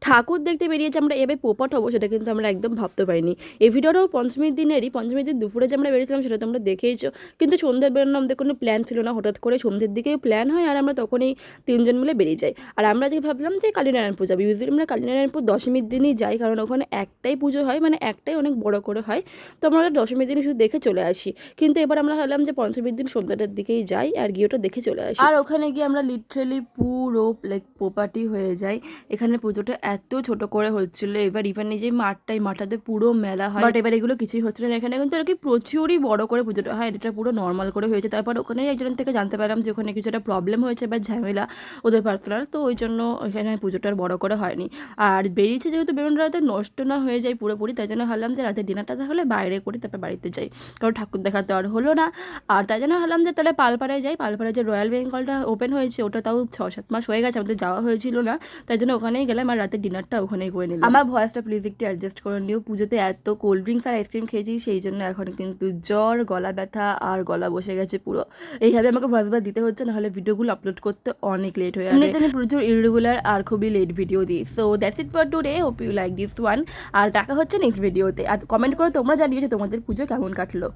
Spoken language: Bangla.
ঠাকুর দেখতে বেরিয়েছি আমরা এভাবে পোপট হবো সেটা কিন্তু আমরা একদম ভাবতে পারিনি। এই ভিডিওটাও পঞ্চমীর দিন দুপুরে যে আমরা বেরিয়েছিলাম সেটা তোমরা দেখেইছো। কিন্তু সন্ধ্যে বেরোনো আমাদের কোনো প্ল্যান ছিল না, হঠাৎ করে সন্ধ্যের দিকেই প্ল্যান হয় আর আমরা তখনই তিনজন মিলে বেরিয়ে যাই। আর আমরা যে ভাবলাম যে কালীনারায়ণপুর যাবো, ইউজুয়ালি আমরা কালীনারায়ণপুর দশমীর দিনই যাই, কারণ ওখানে একটাই পুজো হয়, মানে একটাই অনেক বড় করে হয়। তো আমরা দশমীর দিনই শুধু দেখে চলে আসি। কিন্তু এবার আমরা ভাবলাম যে পঞ্চমীর দিন সন্ধ্যাটার দিকেই যাই আর গিয়ে ওটা দেখে চলে আসি। আর ওখানে গিয়ে আমরা লিটারেলি পুরো লাইক পোপাটি হয়ে যাই। এখানে পুজোটা এত ছোট করে হচ্ছিল, এবার ইভেন এই যে মাঠটাতে পুরো মেলা হয়, বাট এবার এগুলো কিছুই হচ্ছিল না। এখানে কিন্তু আর কি প্রচুরই বড় করে পুজোটা হয়, এটা পুরো নর্মাল করে হয়েছে। তারপর ওখানে একজন থেকে জানতে পারলাম যে ওখানে কিছু একটা প্রবলেম হয়েছে বা ঝামেলা ওদের পার্সোনাল, তো ওই জন্য এখানে পুজোটা আর বড় করে হয়নি। আর বেরিয়েছে যেহেতু বেরোনো রাতে নষ্ট না হয়ে যায় পুরোপুরি, তাই জন্য ভাবলাম যে রাতে ডিনারটা তাহলে বাইরে করি, তারপর বাড়িতে যাই, কারণ ঠাকুর দেখাতে আর হলো না। আর তাই জন্য ভাবলাম যে তাহলে পালপাড়ায় যাই। পালপাড়ায় যে রয়্যাল বেঙ্গলটা ওপেন হয়েছে ওটা তাও 6-7 মাস হয়ে গেছে, আমাদের যাওয়া হয়েছিল না, তাই জন্য ওখানেই গেলাম আর রাতের ডিনারটা ওখানেই করে নিলাম। আমার ভয়েসটা প্লিজ একটু অ্যাডজাস্ট করে নিও, পুজোতে এত কোল্ড ড্রিঙ্কস আর আইসক্রিম খেয়েছি সেই জন্য এখন কিন্তু জ্বর, গলা ব্যথা আর গলা বসে গেছে পুরো। এইভাবে আমাকে ভয়েস ওভার দিতে হচ্ছে, নাহলে ভিডিওগুলো আপলোড করতে অনেক লেট হয়ে যাবে। এমনিতে আমি প্রচুর ইরেগুলার আর খুবই লেট ভিডিও দিই। So that's it for today, hope you like this one. আর দেখা হচ্ছে নেক্সট ভিডিওতে। আর কমেন্ট করে তোমরা জানিয়েছো তোমাদের পুজো কেমন কাটলো।